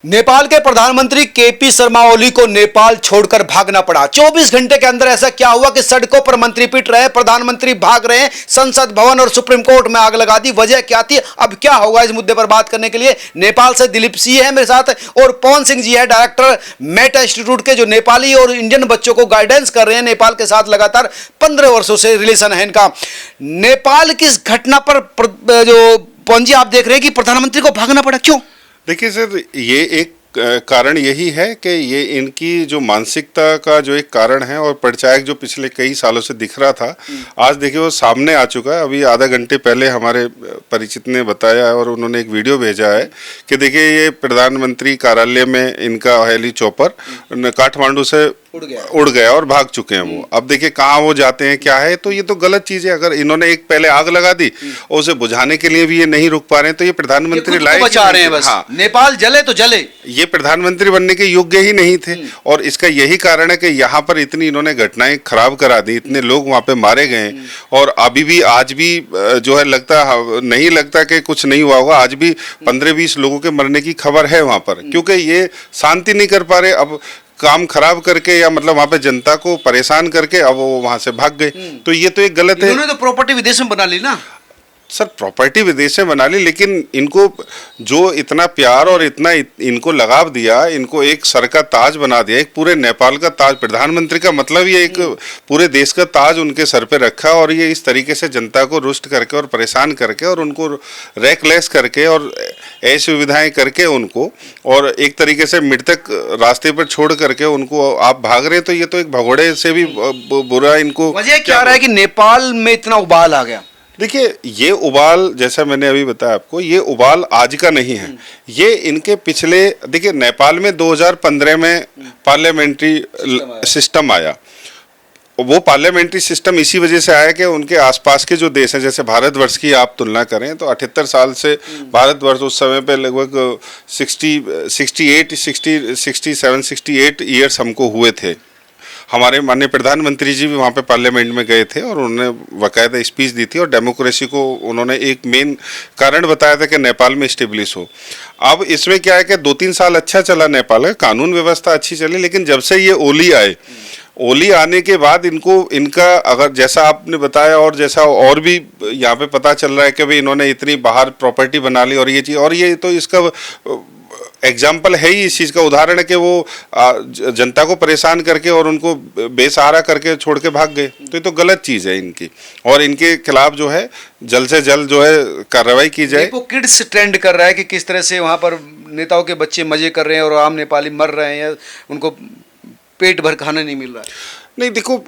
नेपाल के प्रधानमंत्री केपी शर्मा ओली को नेपाल छोड़कर भागना पड़ा। 24 घंटे के अंदर ऐसा क्या हुआ कि सड़कों पर मंत्री पिट रहे, प्रधानमंत्री भाग रहे हैं, संसद भवन और सुप्रीम कोर्ट में आग लगा दी। वजह क्या थी, अब क्या होगा, इस मुद्दे पर बात करने के लिए नेपाल से दिलीप सिंह है मेरे साथ और पवन सिंह जी है, डायरेक्टर मेटा इंस्टीट्यूट के, जो नेपाली और इंडियन बच्चों को गाइडेंस कर रहे हैं। नेपाल के साथ लगातार 15 वर्षों से रिलेशन है इनका। नेपाल की इस घटना पर जो पवन जी आप देख रहे हैं कि प्रधानमंत्री को भागना पड़ा, क्यों? देखिए सर, ये एक कारण यही है कि ये इनकी जो मानसिकता का जो एक कारण है और परिचायक जो पिछले कई सालों से दिख रहा था, आज देखिए वो सामने आ चुका है। अभी आधा घंटे पहले हमारे परिचित ने बताया और उन्होंने एक वीडियो भेजा है कि देखिए ये प्रधानमंत्री कार्यालय में इनका हेली चॉपर काठमांडू से उड़ गया और भाग चुके हैं वो। अब देखिए कहाँ वो जाते हैं, क्या है, तो ये तो गलत चीज है। अगर इन्होंने एक पहले आग लगा दी और उसे बुझाने के लिए भी ये नहीं रुक पा रहे हैं, तो ये प्रधानमंत्री लायक बचा रहे हैं बस। हाँ, नेपाल जले तो जले, ये प्रधानमंत्री बनने के योग्य ही नहीं थे। और इसका यही कारण है कि यहाँ पर इतनी इन्होंने घटनाएं खराब करा दी, इतने लोग वहाँ पे मारे गए और अभी भी आज भी जो है नहीं लगता कि कुछ नहीं हुआ होगा। आज भी 15-20 लोगों के मरने की खबर है वहाँ पर, क्योंकि ये शांति नहीं कर पा रहे। अब काम खराब करके या मतलब वहाँ पे जनता को परेशान करके अब वो वहाँ से भाग गए, तो ये तो एक गलत है। इन्होंने तो प्रॉपर्टी विदेश में बना ली ना सर, प्रॉपर्टी विदेश में बना ली, लेकिन इनको जो इतना प्यार और इतना इनको लगाव दिया, इनको एक सर का ताज बना दिया, एक पूरे नेपाल का ताज, प्रधानमंत्री का मतलब ये एक पूरे देश का ताज उनके सर पे रखा और ये इस तरीके से जनता को रुष्ट करके और परेशान करके और उनको रैकलेस करके और ऐसी सुविधाएं करके उनको और एक तरीके से मृतक रास्ते पर छोड़ करके उनको आप भाग रहे हैं, तो ये तो एक भगोड़े से भी बुरा इनको। वजह क्या रहा है कि नेपाल में इतना उबाल आ गया? देखिए, ये उबाल जैसा मैंने अभी बताया आपको, ये उबाल आज का नहीं है। ये इनके पिछले, देखिए नेपाल में 2015 में पार्लियामेंट्री सिस्टम आया। वो पार्लियामेंट्री सिस्टम इसी वजह से आया कि उनके आसपास के जो देश हैं, जैसे भारतवर्ष की आप तुलना करें तो 78 साल से भारतवर्ष उस समय पे लगभग 67-68 ईयर्स हमको हुए थे। हमारे माननीय प्रधानमंत्री जी भी वहाँ पे पार्लियामेंट में गए थे और उन्होंने बाकायदा स्पीच दी थी और डेमोक्रेसी को उन्होंने एक मेन कारण बताया था कि नेपाल में स्टेब्लिश हो। अब इसमें क्या है कि 2-3 साल अच्छा चला नेपाल का, कानून व्यवस्था अच्छी चली, लेकिन जब से ये ओली आए, ओली आने के बाद इनका अगर जैसा आपने बताया और जैसा और भी यहाँ पे पता चल रहा है कि भाई इन्होंने इतनी बाहर प्रॉपर्टी बना ली और ये चीज़, और ये तो इसका एग्जाम्पल है ही, इस चीज़ का उदाहरण है कि वो जनता को परेशान करके और उनको बेसहारा करके छोड़ के भाग गए। तो ये तो गलत चीज़ है इनकी, और इनके खिलाफ जो है जल्द से जल्द जो है कार्रवाई की जाए। वो किड्स ट्रेंड कर रहा है कि किस तरह से वहाँ पर नेताओं के बच्चे मजे कर रहे हैं और आम नेपाली मर रहे हैं, उनको पेट भर खाना नहीं मिल रहा है। नहीं, देखो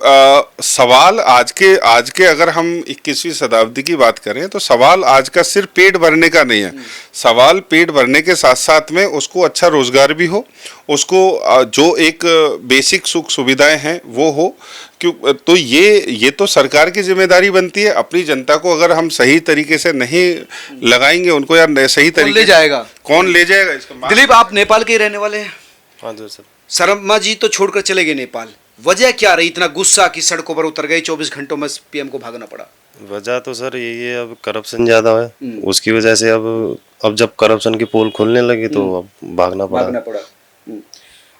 सवाल आज के अगर हम 21वीं शताब्दी की बात करें तो सवाल आज का सिर्फ पेट भरने का नहीं है। सवाल पेट भरने के साथ साथ में उसको अच्छा रोजगार भी हो, उसको जो एक बेसिक सुख सुविधाएं हैं वो हो। क्यों, तो ये तो सरकार की जिम्मेदारी बनती है। अपनी जनता को अगर हम सही तरीके से नहीं लगाएंगे उनको, यार सही तरीके ले जाएगा कौन ले जाएगा इसका? दिलीप, आप नेपाल के ही रहने वाले हैं? हाँ जी सर। शर्मा जी तो छोड़कर चले गए नेपाल, वजह क्या रही इतना गुस्सा कि सड़कों पर उतर गए, 24 घंटों में पीएम को भागना पड़ा? वजह तो सर यही है, अब करप्शन ज्यादा है, उसकी वजह से अब जब करप्शन की पोल खुलने लगी तो अब भागना पड़ा।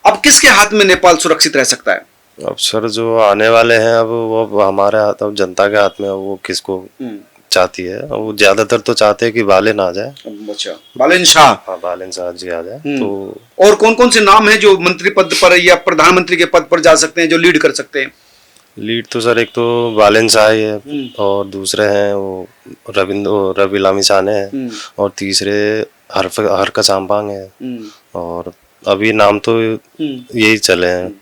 अब किसके हाथ में नेपाल सुरक्षित रह सकता है? अब सर जो आने वाले हैं अब वो हमारे हाथ, अब जनता के हाथ में, वो किसको चाहती है। वो ज्यादातर तो चाहते हैं कि बालेन आ जाए। अच्छा, बालेन शाह। हाँ, बालेन शाह जी आ जाए। तो और कौन कौन से नाम हैं जो मंत्री पद पर या प्रधानमंत्री के पद पर जा सकते हैं, जो लीड कर सकते हैं? लीड तो सर एक तो बालेन शाह ही है और दूसरे हैं वो रवि लामिछाने हैं और तीसरे हरका साम्पांग है। और अभी नाम तो यही चले हैं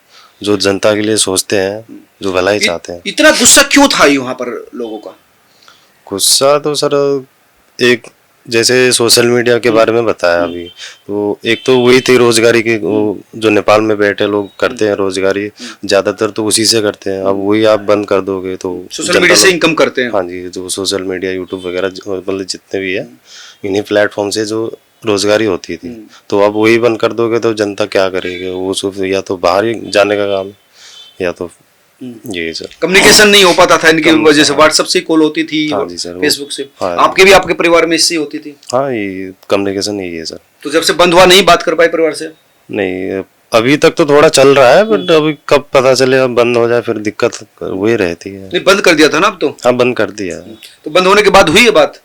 जो जनता के लिए सोचते हैं, जो भलाई चाहते हैं। इतना गुस्सा क्यों था वहाँ पर लोगों का? गुस्सा तो सर एक जैसे सोशल मीडिया के बारे में बताया अभी, तो एक तो वही थी रोजगारी की, जो नेपाल में बैठे लोग करते हैं रोजगारी, ज्यादातर तो उसी से करते हैं। अब वही आप बंद कर दोगे तो सोशल मीडिया से इनकम करते हैं। हाँ जी, जो सोशल मीडिया, यूट्यूब वगैरह, मतलब जितने भी है, इन्हीं प्लेटफॉर्म से जो रोजगारी होती थी, तो अब वही बंद कर दोगे तो जनता क्या करेगी? वो सिर्फ या तो बाहर ही जाने का काम है या तो ये सर कम्युनिकेशन नहीं हो पाता था इनकी वजह से। व्हाट्सएप से कॉल होती थी, हाँ जी सर, फेसबुक से। हाँ, आपके भी आपके परिवार में इससे होती थी? हाँ, ये कम्युनिकेशन यही है सर। तो जब से बंद हुआ नहीं बात कर पाई परिवार से? नहीं, अभी तक तो थोड़ा चल रहा है, बट अभी कब पता चले, अब बंद हो जाए फिर दिक्कत वही रहती है। नहीं, बंद कर दिया था ना अब तो? हाँ, बंद कर दिया है। तो बंद होने के बाद हुई है बात?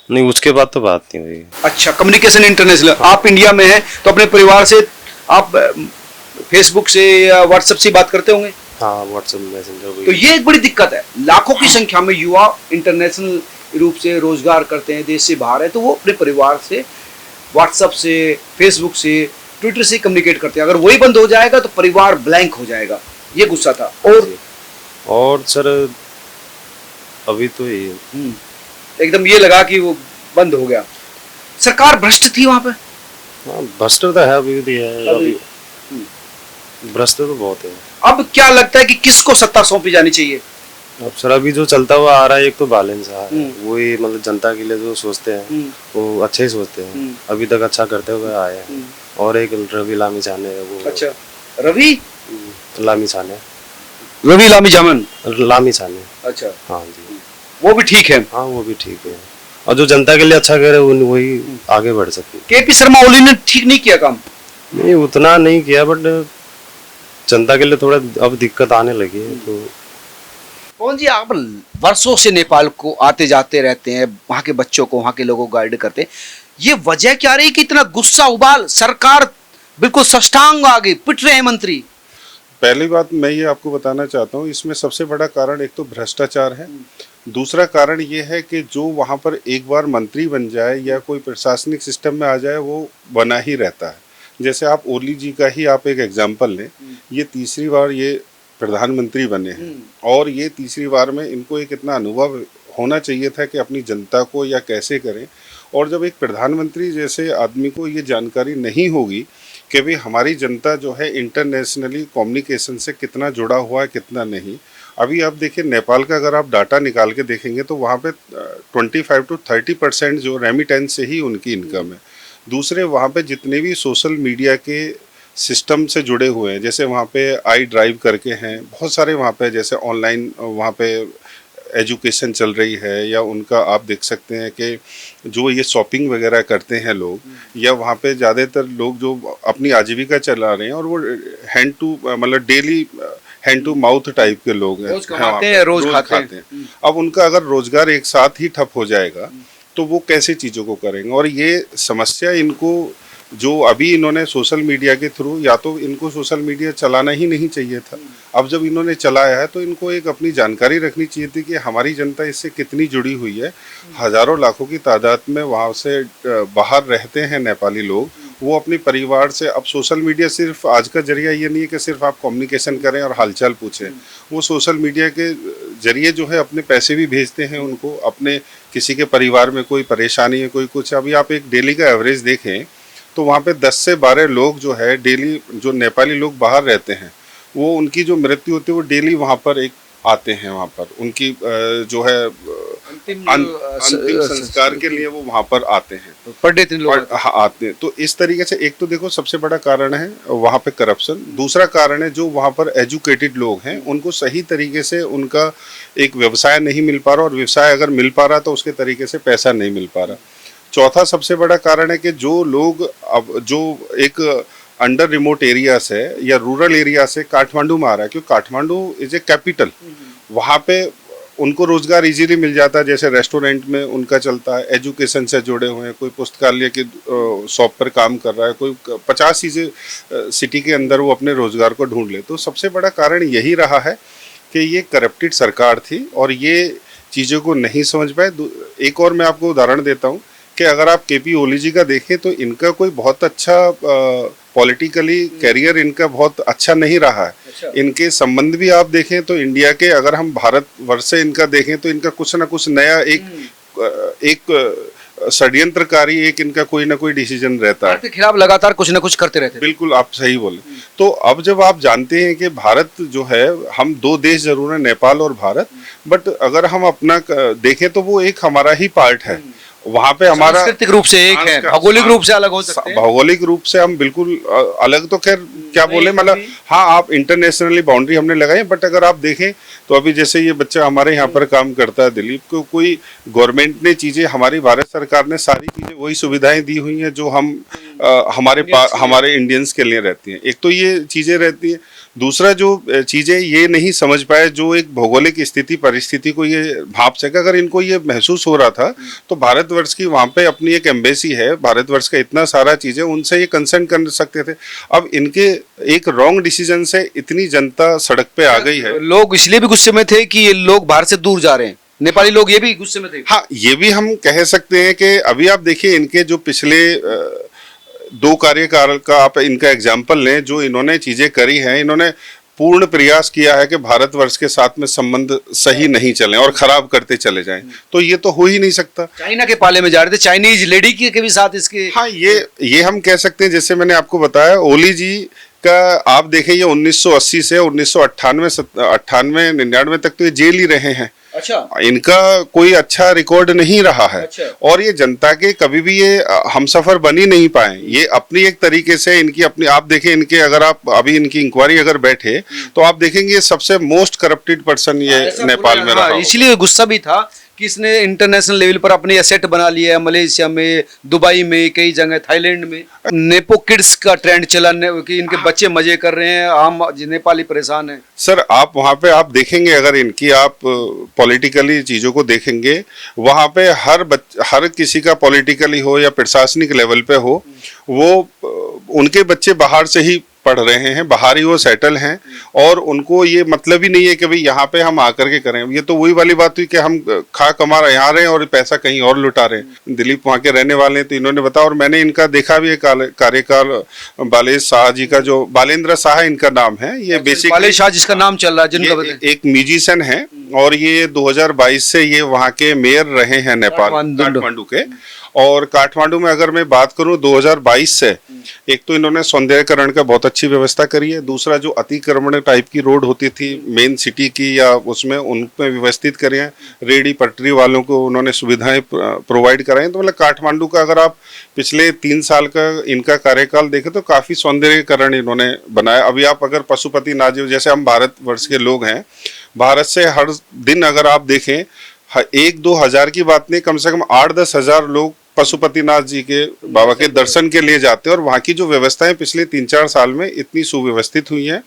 नहीं, उसके बाद तो बात नहीं हुई। अच्छा, कम्युनिकेशन इंटरनेशनल, आप इंडिया में हैं तो अपने परिवार से आप फेसबुक से या व्हाट्सएप से बात करते होंगे? हाँ, व्हाट्सएप मैसेंजर। तो ये एक बड़ी दिक्कत है, लाखों की संख्या में युवा इंटरनेशनल रूप से रोजगार करते हैं, देश से बाहर है, तो वो अपने परिवार से व्हाट्सएप से, फेसबुक से, ट्विटर से कम्युनिकेट करते हैं। अगर वही बंद हो जाएगा तो परिवार ब्लैंक हो जाएगा, ये गुस्सा था। और सर अभी तो ये एकदम ये लगा कि वो बंद हो गया। सरकार भ्रष्ट थी वहां पे? हाँ, भ्रष्ट तो है, अभी भी है, अभी भ्रष्ट तो बहुत है। अब क्या लगता है कि किसको सत्ता सौंपी जानी चाहिए? अब सर अभी जो चलता हुआ आ रहा है, एक तो बालन साहब है, वही मतलब जनता के लिए जो सोचते हैं वो अच्छे ही सोचते हैं, अभी तक अच्छा करते हुए आए हैं। और एक रवि लामी छाने है वो। अच्छा, रवि लामी छाने, रवि लामी जामन, लामी छाने। अच्छा, हाँ जी, वो भी ठीक है। हाँ वो भी ठीक है, और जो जनता के लिए अच्छा करे वही आगे बढ़ सकते। केपी शर्मा ओली ने ठीक नहीं किया काम? नहीं, उतना नहीं किया, बट जनता के लिए थोड़ा अब दिक्कत आने लगी है। तो पवन जी, आप वर्षों से नेपाल को आते जाते रहते हैं, वहाँ के बच्चों को, वहाँ के लोगों को गाइड करते हैं, ये वजह क्या रही कि इतना गुस्सा उबाल, सरकार बिल्कुल साष्टांग आगे पिट रहे हैं मंत्री? पहली बात मैं ये आपको बताना चाहता हूँ, इसमें सबसे बड़ा कारण एक तो भ्रष्टाचार है। दूसरा कारण ये है कि जो वहाँ पर एक बार मंत्री बन जाए या कोई प्रशासनिक सिस्टम में आ जाए, वो बना ही रहता है। जैसे आप ओली जी का ही आप एक एग्जाम्पल लें, ये तीसरी बार ये प्रधानमंत्री बने हैं, और ये तीसरी बार में इनको एक इतना अनुभव होना चाहिए था कि अपनी जनता को या कैसे करें। और जब एक प्रधानमंत्री जैसे आदमी को ये जानकारी नहीं होगी कि भाई हमारी जनता जो है इंटरनेशनली कम्युनिकेशन से कितना जुड़ा हुआ है, कितना नहीं। अभी आप देखिए, नेपाल का अगर आप डाटा निकाल के देखेंगे तो वहाँ पे 25 to 30% जो रेमिटेंस से ही उनकी इनकम है। दूसरे वहाँ पे जितने भी सोशल मीडिया के सिस्टम से जुड़े हुए हैं, जैसे वहाँ पे आई ड्राइव करके हैं, बहुत सारे वहाँ पे जैसे ऑनलाइन वहाँ पे एजुकेशन चल रही है, या उनका आप देख सकते हैं कि जो ये शॉपिंग वगैरह करते हैं लोग, या वहाँ पे ज़्यादातर लोग जो अपनी आजीविका चला रहे हैं, और वो हैंड टू मतलब daily hand to mouth type के लोग हैं, रोज कमाते हैं, रोज खाते हैं। अब उनका अगर रोजगार एक साथ ही ठप हो जाएगा तो वो कैसे चीज़ों को करेंगे? और ये समस्या इनको जो अभी इन्होंने सोशल मीडिया के थ्रू, या तो इनको सोशल मीडिया चलाना ही नहीं चाहिए था। अब जब इन्होंने चलाया है तो इनको एक अपनी जानकारी रखनी चाहिए थी कि हमारी जनता इससे कितनी जुड़ी हुई है। हज़ारों लाखों की तादाद में वहाँ से बाहर रहते हैं नेपाली लोग, वो अपने परिवार से। अब सोशल मीडिया सिर्फ आज का जरिया ये नहीं है कि सिर्फ आप कम्युनिकेशन करें और हालचाल पूछें, वो सोशल मीडिया के जरिए जो है अपने पैसे भी भेजते हैं उनको, अपने किसी के परिवार में कोई परेशानी है, कोई कुछ। अभी आप एक डेली का एवरेज देखें तो वहाँ पे 10 से 12 लोग जो है डेली, जो नेपाली लोग बाहर रहते हैं, वो उनकी जो मृत्यु होती है वो डेली वहाँ पर एक आते हैं, वहाँ पर उनकी जो है अंतिम संस्कार के लिए वो वहाँ पर आते हैं, पर डे 3 लोग हाँ आते हैं। तो इस तरीके से एक तो देखो सबसे बड़ा कारण है वहाँ पे करप्शन। दूसरा कारण है जो वहाँ पर एजुकेटेड लोग हैं उनको सही तरीके से उनका एक व्यवसाय नहीं मिल पा रहा, और व्यवसाय अगर मिल पा रहा तो उसके तरीके से पैसा नहीं मिल पा रहा। चौथा सबसे बड़ा कारण है कि जो लोग अब जो एक अंडर रिमोट एरिया से या रूरल एरिया से काठमांडू में आ रहा है, क्योंकि काठमांडू इज ए कैपिटल, वहाँ पे उनको रोजगार इजीली मिल जाता है। जैसे रेस्टोरेंट में उनका चलता है, एजुकेशन से जुड़े हुए हैं, कोई पुस्तकालय की शॉप पर काम कर रहा है, कोई 50 चीज़ें सिटी के अंदर वो अपने रोजगार को ढूंढ ले। तो सबसे बड़ा कारण यही रहा है कि ये करप्टेड सरकार थी और ये चीज़ों को नहीं समझ पाए। एक और मैं आपको उदाहरण देता हूँ कि अगर आप केपी ओली जी का देखें तो इनका कोई बहुत अच्छा पॉलिटिकली कैरियर इनका बहुत अच्छा नहीं रहा है। अच्छा। इनके संबंध भी आप देखें तो इंडिया के, अगर हम भारत वर्ष से इनका देखें तो इनका कुछ ना कुछ नया एक षड्यंत्रकारी एक इनका कोई ना कोई डिसीजन रहता है, के खिलाफ लगातार कुछ ना कुछ करते रहते हैं। बिल्कुल आप सही बोले। तो अब जब आप जानते हैं कि भारत जो है, हम 2 देश जरूर है, नेपाल और भारत, बट अगर हम अपना देखें तो वो एक हमारा ही पार्ट है। वहाँ पे हमारा सांस्कृतिक रूप से एक है, भौगोलिक रूप से अलग हो सकते हैं। भौगोलिक रूप से हम बिल्कुल अलग तो खैर क्या बोले, मतलब हाँ आप इंटरनेशनली बाउंड्री हमने लगाई, बट अगर आप देखें तो अभी जैसे ये बच्चा हमारे यहाँ पर काम करता है दिलीप को, कोई गवर्नमेंट ने चीज़ें, हमारी भारत सरकार ने सारी चीज़ें वही सुविधाएं दी हुई हैं जो हम हमारे इंडियन्स के लिए रहती हैं। एक तो ये चीजें रहती हैं, दूसरा जो चीजें ये नहीं समझ पाए, जो एक भौगोलिक स्थिति परिस्थिति को ये भाप सके। अगर इनको ये महसूस हो रहा था तो भारतवर्ष की वहां पे अपनी एक एम्बेसी है, भारतवर्ष का इतना सारा चीजें, उनसे ये कंसर्न कर सकते थे। अब इनके एक रॉन्ग डिसीजन से इतनी जनता सड़क पे आ गई है। लोग इसलिए भी गुस्से में थे कि ये लोग भारत से दूर जा रहे हैं, नेपाली लोग ये भी गुस्से में थे। हाँ, ये भी हम कह सकते हैं कि अभी आप देखिए इनके जो पिछले 2 कार्यकाल का आप इनका एग्जाम्पल लें, जो इन्होंने चीजें करी हैं, इन्होंने पूर्ण प्रयास किया है कि भारतवर्ष के साथ में संबंध सही नहीं चले और खराब करते चले जाएं, तो ये तो हो ही नहीं सकता। चाइना के पाले में जा रहे थे, चाइनीज लेडी के भी साथ इसके। हाँ, ये हम कह सकते हैं। जैसे मैंने आपको बताया, ओली जी का आप देखें, ये 1980 से 1998 98 99 तक तो ये जेल ही रहे हैं। अच्छा, इनका कोई अच्छा रिकॉर्ड नहीं रहा है। अच्छा। और ये जनता के कभी भी ये हमसफर बन ही नहीं पाए। ये अपनी एक तरीके से इनकी अपनी, आप देखें इनके, अगर आप अभी इनकी इंक्वायरी अगर बैठे तो आप देखेंगे ये सबसे मोस्ट करप्टेड पर्सन ये नेपाल में रहा। इसलिए गुस्सा भी था कि इसने इंटरनेशनल लेवल पर अपने एसेट बना लिया है, मलेशिया में, दुबई में, कई जगह, थाईलैंड में। नेपो किड्स का ट्रेंड चला कि इनके बच्चे मजे कर रहे हैं, आम नेपाली परेशान है। सर, आप वहाँ पे आप देखेंगे, अगर इनकी आप पॉलिटिकली चीज़ों को देखेंगे, वहाँ पे हर किसी का पॉलिटिकली हो या प्रशासनिक लेवल पे हो, वो उनके बच्चे बाहर से ही पढ़ रहे हैं, बाहर ही वो सेटल हैं, और उनको ये मतलब ही नहीं है कि भाई यहाँ पे हम आकर के करें। ये तो वही वाली बात हुई कि हम खा कमा रहे यहाँ रहे हैं और पैसा कहीं और लुटा रहे हैं। दिलीप वहाँ के रहने वाले हैं, तो इन्होंने बताया, और मैंने इनका देखा भी है कार्यकाल। बालेश शाह जी का, जो बालेंद्र शाह इनका नाम है, ये बेसिक बालेश शाह जिसका नाम चल रहा है, जिनका एक म्यूजिशियन है, और ये 2022 से ये वहाँ के मेयर रहे हैं नेपाल, काठमांडू के। और काठमांडू में अगर मैं बात करूं 2022 से, एक तो इन्होंने सौंदर्यकरण का बहुत अच्छी व्यवस्था करी है, दूसरा जो अतिक्रमण टाइप की रोड होती थी मेन सिटी की या उसमें, उनमें व्यवस्थित करे हैं। रेडी पटरी वालों को उन्होंने सुविधाएं प्रोवाइड कराई हैं। तो मतलब काठमांडू का अगर आप पिछले 3 साल का इनका कार्यकाल देखें तो काफी सौंदर्यकरण इन्होंने बनाया। अभी आप अगर पशुपतिनाथ, जैसे हम भारतवर्ष के लोग हैं, भारत से हर दिन अगर आप देखें 1-2 हजार की बात नहीं, कम से कम 8-10 हजार लोग पशुपतिनाथ जी के बाबा के दर्शन के लिए जाते हैं। और वहाँ की जो व्यवस्थाएं पिछले 3-4 साल में इतनी सुव्यवस्थित हुई हैं,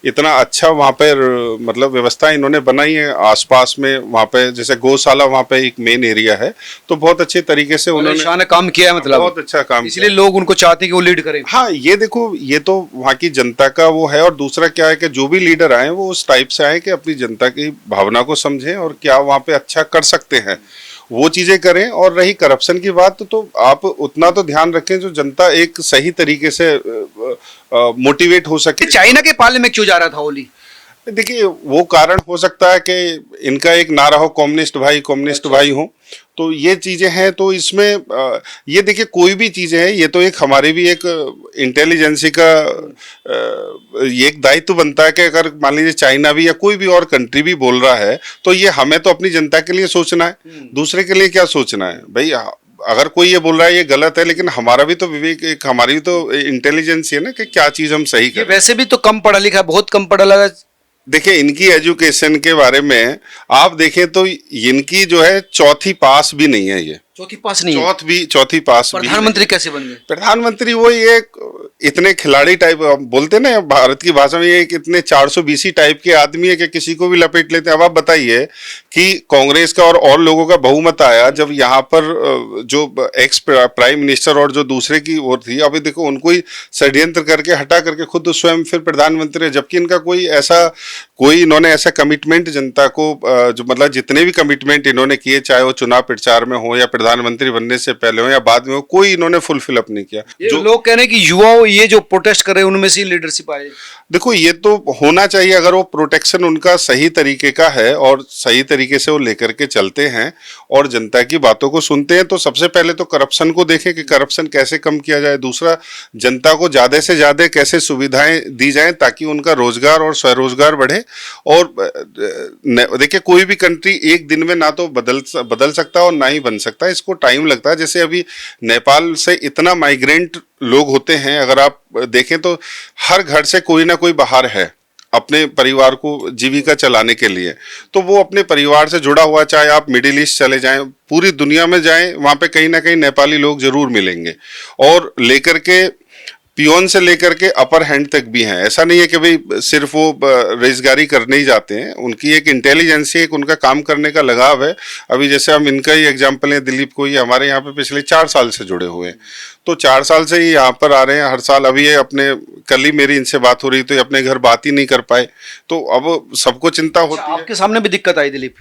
इतना अच्छा वहाँ पर मतलब व्यवस्थाएं इन्होंने बनाई है। आसपास में वहाँ पे जैसे गौशाला, वहाँ पे एक मेन एरिया है, तो बहुत अच्छे तरीके से उन्होंने काम किया है, मतलब बहुत अच्छा काम, इसलिए लोग उनको चाहते हैं कि वो लीड करें। हाँ, ये देखो, ये तो वहाँ की जनता का वो है। और दूसरा क्या है कि जो भी लीडर आए वो उस टाइप से आए कि अपनी जनता की भावना को समझें और क्या वहाँ पे अच्छा कर सकते हैं वो चीजें करें। और रही करप्शन की बात, तो आप उतना तो ध्यान रखें जो जनता एक सही तरीके से मोटिवेट हो सके। चाइना के पाले में क्यों जा रहा था ओली? देखिए, वो कारण हो सकता है कि इनका एक ना रहो कम्युनिस्ट भाई हो, तो ये चीजें हैं। तो इसमें ये देखिए, कोई भी चीजें हैं, ये तो एक हमारे भी एक इंटेलिजेंसी का ये एक दायित्व बनता है कि अगर मान लीजिए चाइना भी या कोई भी और कंट्री भी बोल रहा है, तो ये हमें तो अपनी जनता के लिए सोचना है, दूसरे के लिए क्या सोचना है भाई। अगर कोई ये बोल रहा है ये गलत है, लेकिन हमारा भी तो विवेक, एक हमारी भी तो इंटेलिजेंस है ना कि क्या चीज हम सही करें। वैसे भी तो कम पढ़ा लिखा, बहुत कम पढ़ा लगा। देखिए, इनकी एजुकेशन के बारे में आप देखें तो इनकी जो है चौथी पास भी नहीं है। ये चौथी पास नहीं, चौथी पास भी। प्रधानमंत्री कैसे बन गए? प्रधानमंत्री वो ये इतने खिलाड़ी टाइप बोलते ना भारत की भाषा में, ये इतने 420 टाइप के आदमी है कि किसी को भी लपेट लेते हैं। अब आप बताइए कि कांग्रेस का और लोगों का बहुमत आया जब यहाँ पर जो एक्स प्राइम मिनिस्टर और जो दूसरे की ओर थी, अभी देखो उनको ही षड्यंत्र करके हटा करके खुद स्वयं फिर प्रधानमंत्री है, जबकि इनका कोई इन्होंने ऐसा कमिटमेंट जनता को जो मतलब जितने भी कमिटमेंट इन्होंने किए, चाहे वो चुनाव प्रचार में हो या प्रधानमंत्री बनने से पहले हो या बाद में हो, कोई इन्होंने फुलफिल अप नहीं किया। जो लोग कह रहे हैं कि युवाओं ये जो प्रोटेस्ट कर रहे हैं उनमें से लीडरशिप आए। देखो, ये तो होना चाहिए अगर वो प्रोटेक्शन उनका सही तरीके का है और सही तरीके से वो लेकर के चलते हैं और जनता की बातों को सुनते हैं, तो सबसे पहले तो करप्शन को देखें कि करप्शन कैसे कम किया जाए। दूसरा, जनता को ज्यादा से ज्यादा कैसे सुविधाएं दी जाएं ताकि उनका रोजगार और स्वरोजगार बढ़े। और देखिए, कोई भी कंट्री एक दिन में ना तो बदल सकता और ना ही बन सकता, इसको टाइम लगता है। जैसे अभी नेपाल से इतना माइग्रेंट लोग होते हैं, अगर आप देखें तो हर घर से कोई ना कोई बाहर है, अपने परिवार को जीविका चलाने के लिए। तो वो अपने परिवार से जुड़ा हुआ, चाहे आप मिडिल ईस्ट चले जाएं, पूरी दुनिया में जाएं, वहाँ पे कहीं ना कहीं नेपाली लोग जरूर मिलेंगे। और लेकर के पियोन से लेकर के अपर हैंड तक भी हैं। ऐसा नहीं है कि भाई सिर्फ वो रेजगारी करने ही जाते हैं, उनकी एक इंटेलिजेंस, एक उनका काम करने का लगाव है। अभी जैसे हम इनका ही एग्जांपल है, दिलीप को, ये हमारे यहाँ पे पिछले 4 साल से जुड़े हुए हैं। तो 4 साल से ही यहाँ पर आ रहे हैं हर साल। अभी ये अपने, कल ही मेरी इनसे बात हो रही, तो ये अपने घर बात ही नहीं कर पाए। तो अब सबको चिंता होती है। आपके सामने भी दिक्कत आई दिलीप?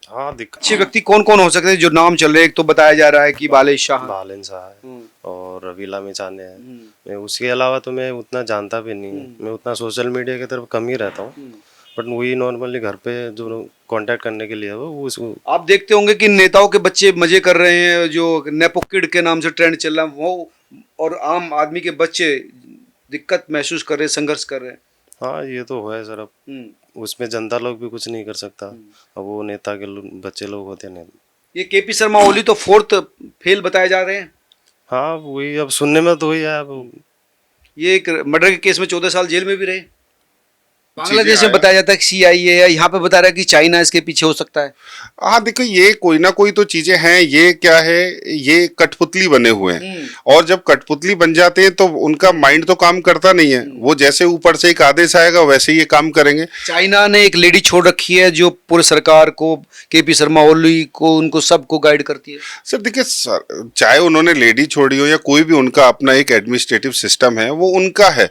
हाँ, दिक्कत। अच्छे व्यक्ति कौन कौन हो सकते हैं जो नाम चल रहे हैं? एक तो बताया जा रहा है कि बालेश शाह, बालन शाह है और रवि लामिछाने हैं। मैं उसके अलावा तो मैं उतना जानता भी नहीं। मैं उतना सोशल मीडिया की तरफ कम ही रहता हूँ, बट वही नॉर्मली घर पे जो कांटेक्ट करने के लिए है वो आप देखते होंगे कि नेताओं के बच्चे मजे कर रहे हैं, जो नेपो किड के नाम से ट्रेंड चल रहा है वो, और आम आदमी के बच्चे दिक्कत महसूस कर रहे हैं, संघर्ष कर रहे हैं। हाँ, ये तो है सर। अब उसमें जनता लोग भी कुछ नहीं कर सकता। अब वो नेता के बच्चे लोग होते नहीं। ये केपी शर्मा ओली तो 4th फेल बताए जा रहे हैं। हाँ, वही अब सुनने में तो वही है। अब ये एक मर्डर के केस में 14 साल जेल में भी रहे। बांग्लादेश में आया। बताया जाता है कि CIA है, यहाँ पे बता रहा है कि चाइना इसके पीछे हो सकता है। हाँ देखो, ये कोई ना कोई तो चीजें हैं। ये क्या है, ये कठपुतली बने हुए हैं, और जब कठपुतली बन जाते हैं तो उनका माइंड तो काम करता नहीं है। वो जैसे ऊपर से एक आदेश आएगा वैसे ही ये काम करेंगे। चाइना ने एक लेडी छोड़ रखी है जो पूरे सरकार को, केपी शर्मा ओली को, उनको सबको गाइड करती है। सर देखिए सर, चाहे उन्होंने लेडी छोड़ी हो या कोई भी, उनका अपना एक एडमिनिस्ट्रेटिव सिस्टम है, वो उनका है।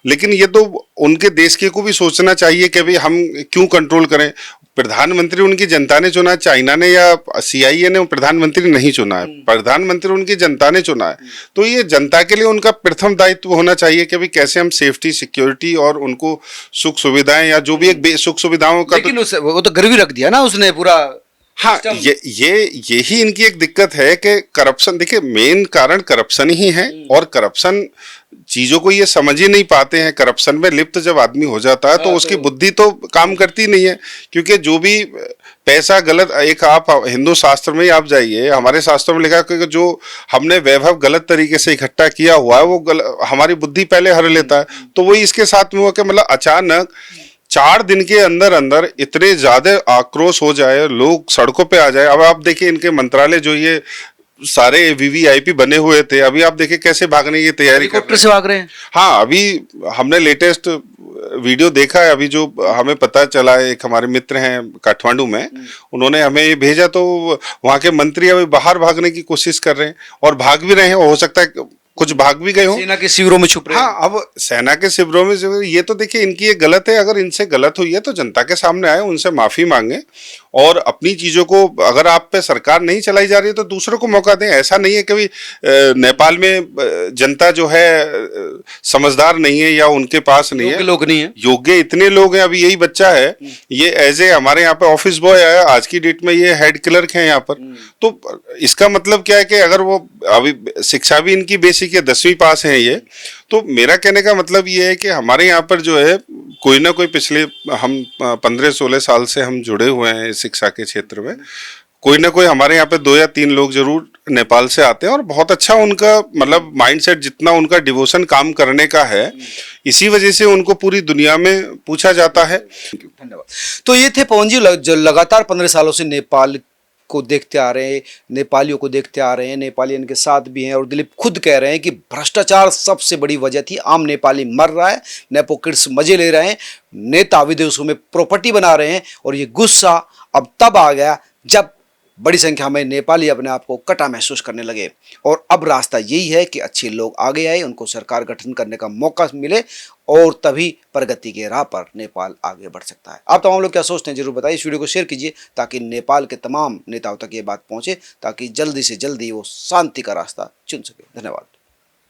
लेकिन ये तो उनके देश के को भी सोचना चाहिए कि भाई हम क्यों कंट्रोल करें। प्रधानमंत्री उनकी जनता ने चुना, चाइना ने या CIA ने प्रधानमंत्री नहीं चुना है। प्रधानमंत्री उनकी जनता ने चुना है। तो ये जनता के लिए उनका प्रथम दायित्व होना चाहिए कि भाई कैसे हम सेफ्टी, सिक्योरिटी और उनको सुख सुविधाएं, या जो भी एक सुख सुविधाओं का, लेकिन वो तो गिरवी रख दिया ना उसने पूरा। हाँ, यही इनकी एक दिक्कत है कि करप्शन, देखिए मेन कारण करप्शन ही है। और करप्शन चीजों को ये समझ ही नहीं पाते हैं। करप्शन में लिप्त जब आदमी हो जाता है तो उसकी बुद्धि तो काम करती नहीं है, क्योंकि जो भी पैसा गलत, एक आप हिंदू शास्त्र में ही आप जाइए, हमारे शास्त्रों में लिखा है कि जो हमने वैभव गलत तरीके से इकट्ठा किया हुआ है वो हमारी बुद्धि पहले हर लेता है। तो वही इसके साथ में हुआ कि मतलब अचानक 4 दिन के अंदर अंदर इतने ज्यादा आक्रोश हो जाए, लोग सड़कों पे आ जाए। अब आप देखिए इनके मंत्रालय जो ये सारे VVIP बने हुए थे, अभी आप देखिए कैसे भागने की तैयारी कर रहे हैं। से भाग रहे हैं। हाँ, अभी हमने लेटेस्ट वीडियो देखा है। अभी जो हमें पता चला है, एक हमारे मित्र हैं काठमांडू में, उन्होंने हमें ये भेजा, तो वहाँ के मंत्री अभी बाहर भागने की कोशिश कर रहे हैं, और भाग भी रहे हैं। हो सकता है कुछ भाग भी गए हो, सेना के शिविरों में छुप रहे हैं। हाँ, अब सेना के शिविरों में ये तो देखिए इनकी ये गलत है। अगर इनसे गलत हुई है तो जनता के सामने आए, उनसे माफी मांगे, और अपनी चीजों को, अगर आप पे सरकार नहीं चलाई जा रही है तो दूसरों को मौका दें। ऐसा नहीं है कि नेपाल में जनता जो है समझदार नहीं है या उनके पास नहीं है, लोग नहीं है, योग्य इतने लोग हैं। अभी यही बच्चा है, ये एज ए हमारे यहाँ पे ऑफिस बॉय है, आज की डेट में ये हेड क्लर्क है यहाँ पर। तो इसका मतलब क्या है कि अगर वो, अभी शिक्षा भी इनकी बेसिक है, 10वीं पास है ये, तो मेरा कहने का मतलब ये है कि हमारे यहाँ पर जो है कोई ना कोई, पिछले हम 15-16 साल से हम जुड़े हुए हैं शिक्षा के क्षेत्र में, कोई ना कोई हमारे यहाँ पे 2 या 3 लोग जरूर नेपाल से आते हैं, और बहुत अच्छा उनका मतलब माइंडसेट, जितना उनका डिवोशन काम करने का है, इसी वजह से उनको पूरी दुनिया में पूछा जाता है। धन्यवाद। तो ये थे पवन जी, जो लगातार 15 सालों से नेपाल को देखते आ रहे हैं, नेपालियों को देखते आ रहे हैं, नेपाली इनके साथ भी हैं। और दिलीप खुद कह रहे हैं कि भ्रष्टाचार सबसे बड़ी वजह थी, आम नेपाली मर रहा है, नेपो किड्स मजे ले रहे हैं, नेता विदेशों में प्रॉपर्टी बना रहे हैं, और ये गुस्सा अब तब आ गया जब बड़ी संख्या में नेपाली अपने आप को कटा महसूस करने लगे। और अब रास्ता यही है कि अच्छे लोग आगे आए, उनको सरकार गठन करने का मौका मिले, और तभी प्रगति के राह पर नेपाल आगे बढ़ सकता है। आप तमाम लोग क्या सोचते हैं जरूर बताइए। इस वीडियो को शेयर कीजिए ताकि नेपाल के तमाम नेताओं तक ये बात पहुंचे, ताकि जल्दी से जल्दी वो शांति का रास्ता चुन सके। धन्यवाद।